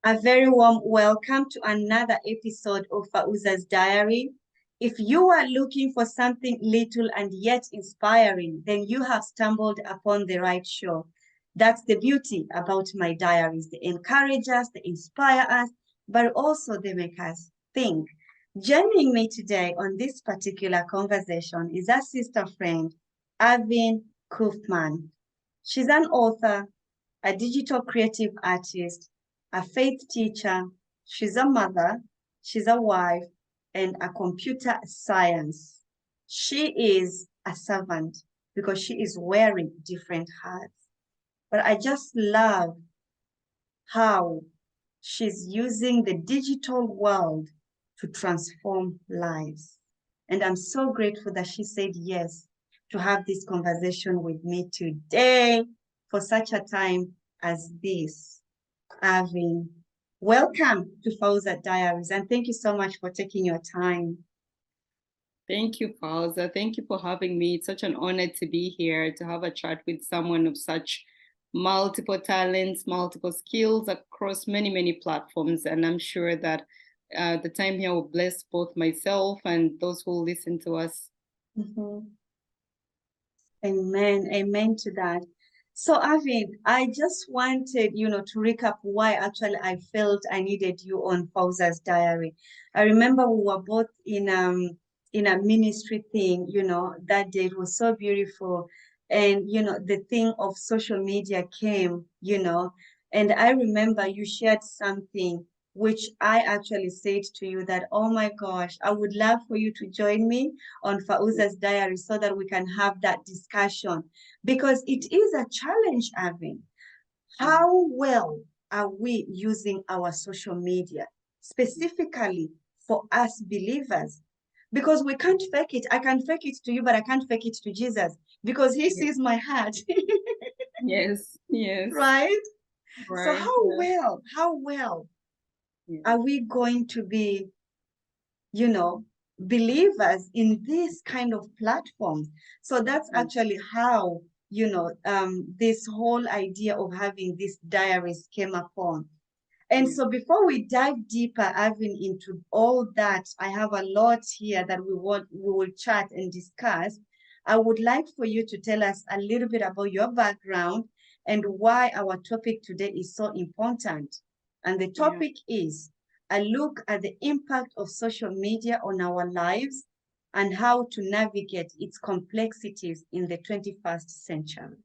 A very warm welcome to another episode of Fauza's Diary. If you are looking for something little and yet inspiring, then you have stumbled upon the right show. That's the beauty about my diaries. They encourage us, they inspire us, but also they make us think. Joining me today on this particular conversation is our sister friend, ARVIN KAUFMAN. She's an author, a digital creative artist, a faith teacher, she's a mother, she's a wife, and a computer science. She is a servant because she is wearing different hats. But I just love how she's using the digital world to transform lives. And I'm so grateful that she said yes to have this conversation with me today for such a time as this. ARVIN, welcome to Fauza Diaries, and thank you so much for taking your time. Thank you, Fauza. Thank you for having me. It's such an honor to be here, to have a chat with someone of such multiple talents, multiple skills across many, many platforms. And I'm sure that the time here will bless both myself and those who listen to us. Amen. Amen to that. So, ARVIN, I just wanted, to recap why actually I felt I needed you on Fauza's Diary. I remember we were both in a ministry thing, that day. It was so beautiful. And, the thing of social media came, and I remember you shared something which I actually said to you that, oh my gosh, I would love for you to join me on Fauza's Diary so that we can have that discussion because it is a challenge, ARVIN. How well are we using our social media, specifically for us believers? Because we can't fake it. I can fake it to you, but I can't fake it to Jesus because he sees my heart. Yes, yes. Right? So Right. how well are we going to be, believers in this kind of platform? So that's actually how, this whole idea of having these diaries came upon. And so before we dive deeper, ARVIN, into all that, I have a lot here that we will chat and discuss. I would like for you to tell us a little bit about your background and why our topic today is so important. And the topic is a look at the impact of social media on our lives and how to navigate its complexities in the 21st century.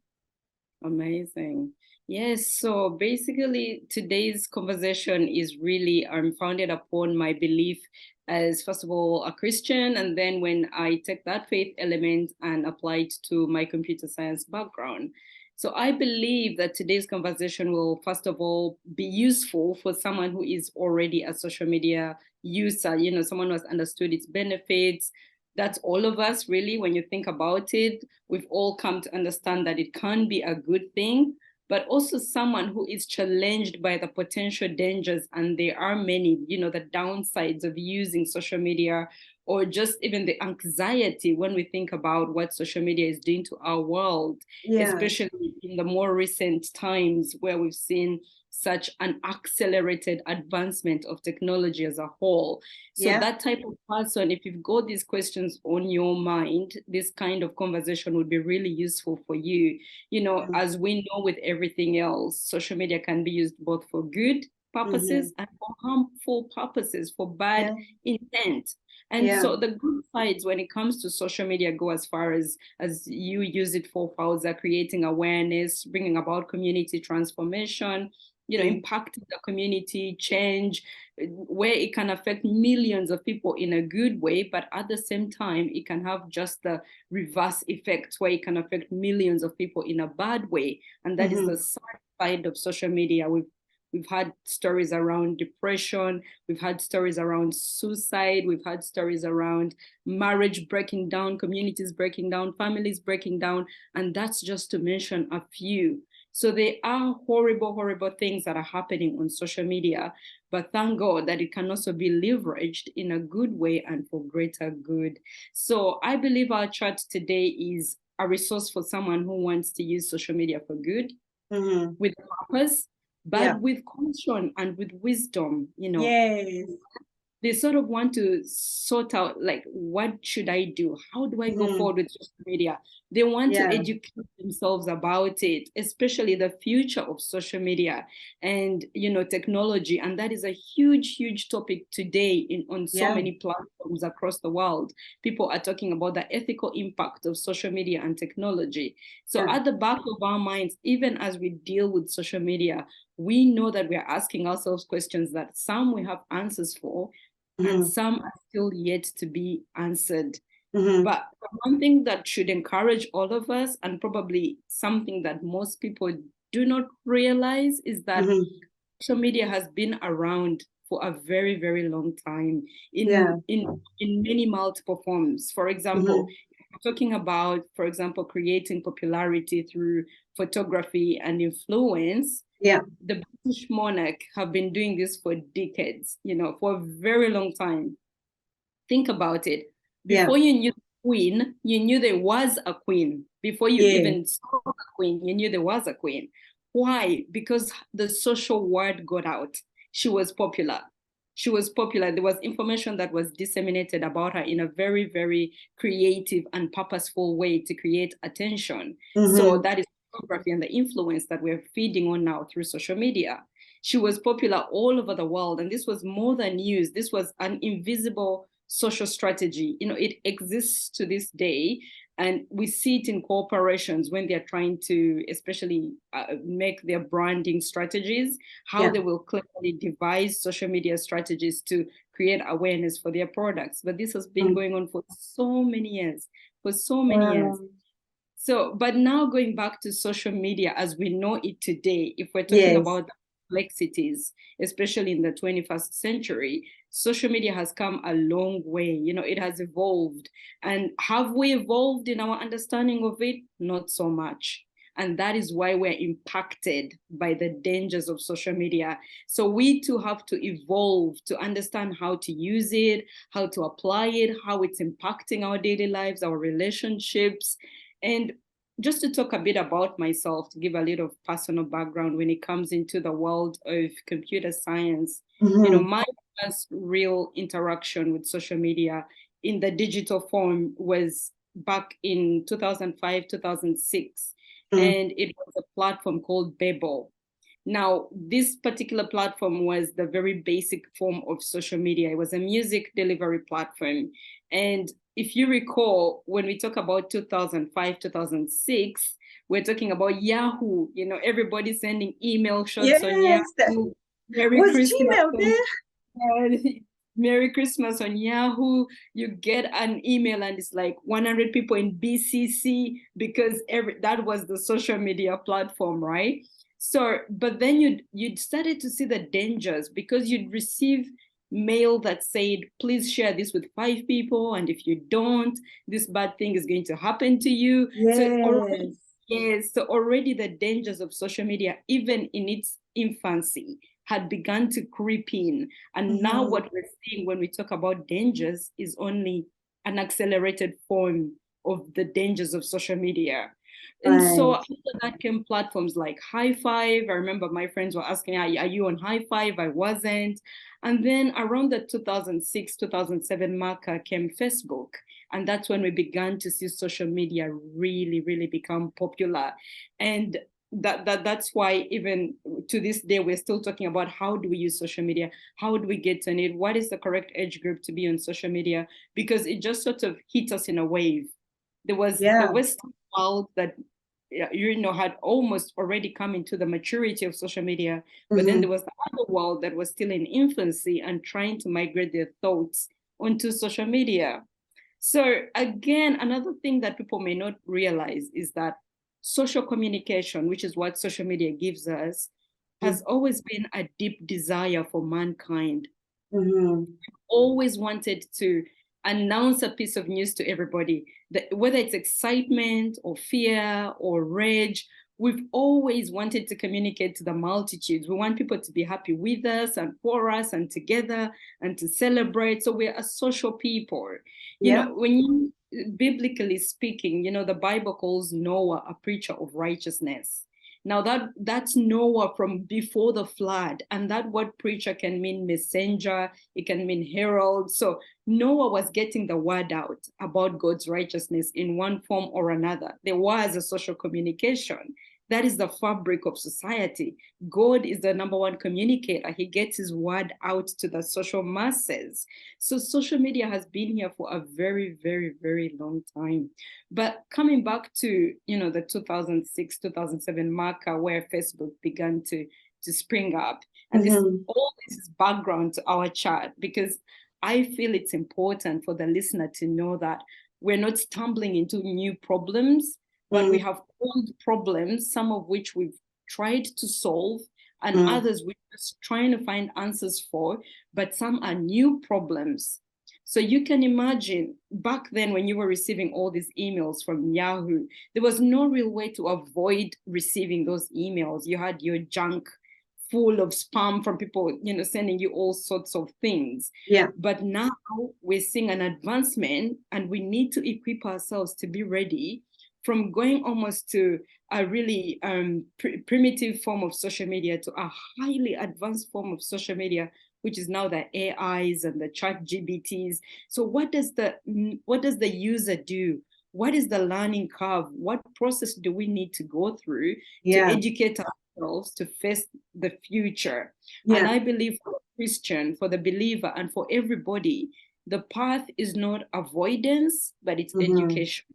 Amazing. Yes, so basically today's conversation is really founded upon my belief as, first of all, a Christian, and then when I take that faith element and apply it to my computer science background. So I believe that today's conversation will, first of all, be useful for someone who is already a social media user, someone who has understood its benefits. That's all of us, really. When you think about it, we've all come to understand that it can be a good thing, but also someone who is challenged by the potential dangers, and there are many, the downsides of using social media, or just even the anxiety when we think about what social media is doing to our world, especially in the more recent times where we've seen such an accelerated advancement of technology as a whole. So that type of person, if you've got these questions on your mind, this kind of conversation would be really useful for you. As we know with everything else, social media can be used both for good purposes and for harmful purposes, for bad intent. And so the good sides when it comes to social media go as far as you use it for, Fauza, creating awareness, bringing about community transformation, impacting the community change, where it can affect millions of people in a good way, but at the same time, it can have just the reverse effect where it can affect millions of people in a bad way. And that is the side of social media. We've had stories around depression. We've had stories around suicide. We've had stories around marriage breaking down, communities breaking down, families breaking down. And that's just to mention a few. So there are horrible, horrible things that are happening on social media, but thank God that it can also be leveraged in a good way and for greater good. So I believe our chat today is a resource for someone who wants to use social media for good, with a purpose, but with caution and with wisdom, you know. Yes. They sort of want to sort out, like, what should I do? How do I go forward with social media? They want to educate themselves about it, especially the future of social media and, you know, technology. And that is a huge, huge topic today on so many platforms across the world. People are talking about the ethical impact of social media and technology. So at the back of our minds, even as we deal with social media, we know that we're asking ourselves questions that some we have answers for, and some are still yet to be answered. But one thing that should encourage all of us, and probably something that most people do not realize, is that social media has been around for a very, very long time in many multiple forms. For example, talking about, for example, creating popularity through photography and influence. The British monarch have been doing this for decades, you know, for a very long time. Think about it. Before you knew the queen, you knew there was a queen. Before you even saw a queen, you knew there was a queen. Why? Because the social word got out. She was popular. She was popular. There was information that was disseminated about her in a very, very creative and purposeful way to create attention. So that is photography and the influence that we're feeding on now through social media. She was popular all over the world, and this was more than news. This was an invisible social strategy. You know, it exists to this day, and we see it in corporations when they're trying to especially make their branding strategies, how they will clearly devise social media strategies to create awareness for their products. But this has been going on for so many years, So, but now going back to social media as we know it today, if we're talking about complexities, especially in the 21st century, social media has come a long way. You know, it has evolved. And have we evolved in our understanding of it? Not so much. And that is why we're impacted by the dangers of social media. So we too have to evolve to understand how to use it, how to apply it, how it's impacting our daily lives, our relationships. And just to talk a bit about myself, to give a little personal background when it comes into the world of computer science, you know, my first real interaction with social media in the digital form was back in 2005, 2006. And it was a platform called Babel. Now, this particular platform was the very basic form of social media. It was a music delivery platform. And if you recall, when we talk about 2005, 2006, we're talking about Yahoo. You know, everybody sending email shots on Yahoo. Merry Christmas. Merry Christmas on Yahoo. You get an email and it's like 100 people in BCC because that was the social media platform, right? So, but then you'd started to see the dangers because you'd receive mail that said, please share this with 5 people. And if you don't, this bad thing is going to happen to you. So already the dangers of social media, even in its infancy, had begun to creep in. And now what we're seeing when we talk about dangers is only an accelerated form of the dangers of social media. And so after that came platforms like High Five. I remember my friends were asking, are you on High Five? I wasn't. And then around the 2006, 2007 marker came Facebook. And that's when we began to see social media really, really become popular. And that's why even to this day, we're still talking about how do we use social media? How do we get on it? What is the correct age group to be on social media? Because it just sort of hit us in a wave. There was the Western world that, you know, had almost already come into the maturity of social media. But then there was the other world that was still in infancy and trying to migrate their thoughts onto social media. So again, another thing that people may not realize is that social communication, which is what social media gives us, has always been a deep desire for mankind. We've always wanted to announce a piece of news to everybody, whether it's excitement or fear or rage. We've always wanted to communicate to the multitudes. We want people to be happy with us and for us and together and to celebrate. So we're a social people. You know, when you, biblically speaking, you know, the Bible calls Noah a preacher of righteousness. Now that's Noah from before the flood. And that word preacher can mean messenger, it can mean herald. So Noah was getting the word out about God's righteousness in one form or another. There was a social communication. That is the fabric of society. God is the number one communicator. He gets his word out to the social masses. So social media has been here for a very, very, very long time. But coming back to, the 2006, 2007 marker where Facebook began to spring up. And all this is background to our chat, because I feel it's important for the listener to know that we're not stumbling into new problems, but we have old problems, some of which we've tried to solve, and others we're just trying to find answers for, but some are new problems. So you can imagine back then when you were receiving all these emails from Yahoo, there was no real way to avoid receiving those emails. You had your junk full of spam from people, sending you all sorts of things. Yeah. But now we're seeing an advancement, and we need to equip ourselves to be ready, from going almost to a really primitive form of social media to a highly advanced form of social media, which is now the AIs and the chat GBTs. So what does the user do? What is the learning curve? What process do we need to go through to educate ourselves to face the future? And I believe for the Christian, for the believer, and for everybody, the path is not avoidance, but it's education.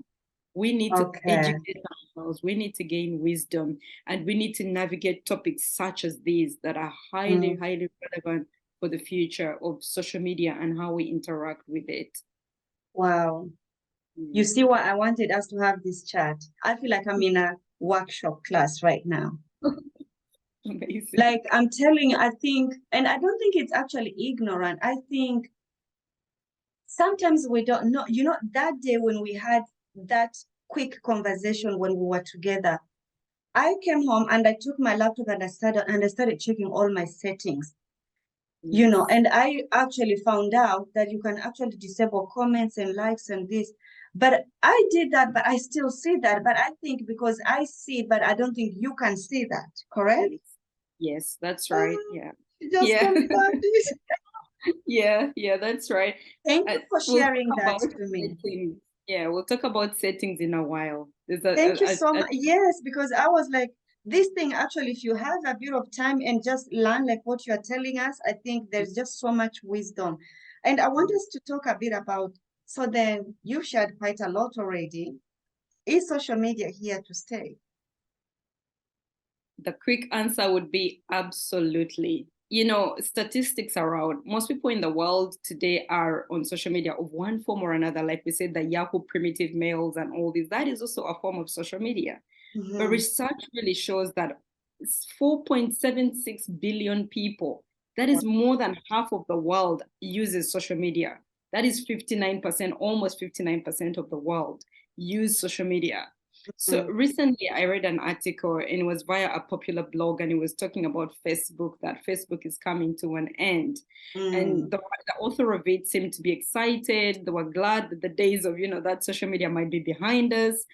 We need to educate ourselves, we need to gain wisdom, and we need to navigate topics such as these that are highly, highly relevant for the future of social media and how we interact with it. Wow. You see why I wanted us to have this chat? I feel like I'm in a workshop class right now. Amazing. Like I'm telling you, I think, and I don't think it's actually ignorant. I think sometimes we don't know, that day when we had that quick conversation when we were together, I came home and I took my laptop and I started checking all my settings, and I actually found out that you can actually disable comments and likes and this. But I did that, but I still see that. But I think because I see it, but I don't think you can see that, correct? Yes, that's right. Yeah. Just confirmed this. Yeah, that's right. Thank you for sharing that to me. Settings. Yeah, we'll talk about settings in a while. Thank you so much. Yes, because I was like, this thing actually, if you have a bit of time and just learn like what you're telling us, I think there's just so much wisdom. And I want us to talk a bit about, so then you've shared quite a lot already. Is social media here to stay? The quick answer would be absolutely. Statistics are out. Most people in the world today are on social media of one form or another. Like we said, the Yahoo primitive mails and all this, that is also a form of social media. But research really shows that 4.76 billion people, that is more than half of the world, uses social media. That is 59%, almost 59% of the world use social media. So recently I read an article, and it was via a popular blog, and it was talking about Facebook, that Facebook is coming to an end. And the author of it seemed to be excited. They were glad that the days of, that social media might be behind us.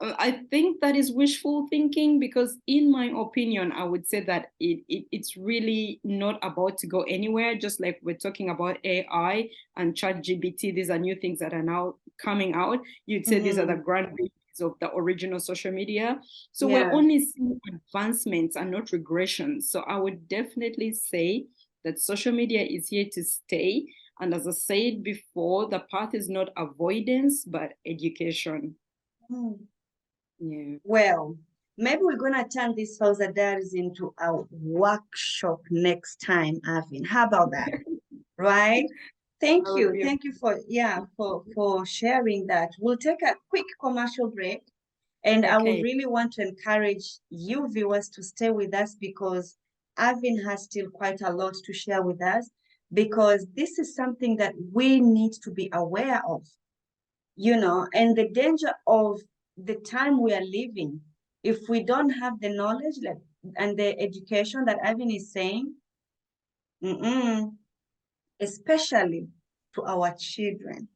I think that is wishful thinking, because in my opinion, I would say that it's really not about to go anywhere. Just like we're talking about AI and chat GBT, these are new things that are now coming out. You'd say these are the grandbabies of the original social media. So we're only seeing advancements and not regressions. So I would definitely say that social media is here to stay. And as I said before, the path is not avoidance, but education. Yeah. Well, maybe we're gonna turn this Fauza Diaries into a workshop next time, ARVIN. How about that? Right? Thank you. Thank you for sharing that. We'll take a quick commercial break, and I would really want to encourage you viewers to stay with us, because ARVIN has still quite a lot to share with us, because this is something that we need to be aware of, and the danger of the time we are living. If we don't have the knowledge and the education that ARVIN is saying, especially to our children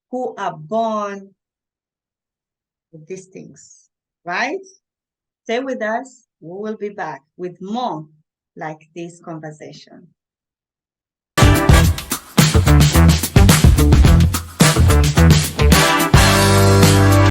who are born with these things, right? Stay with us. we will be back with more like this conversation.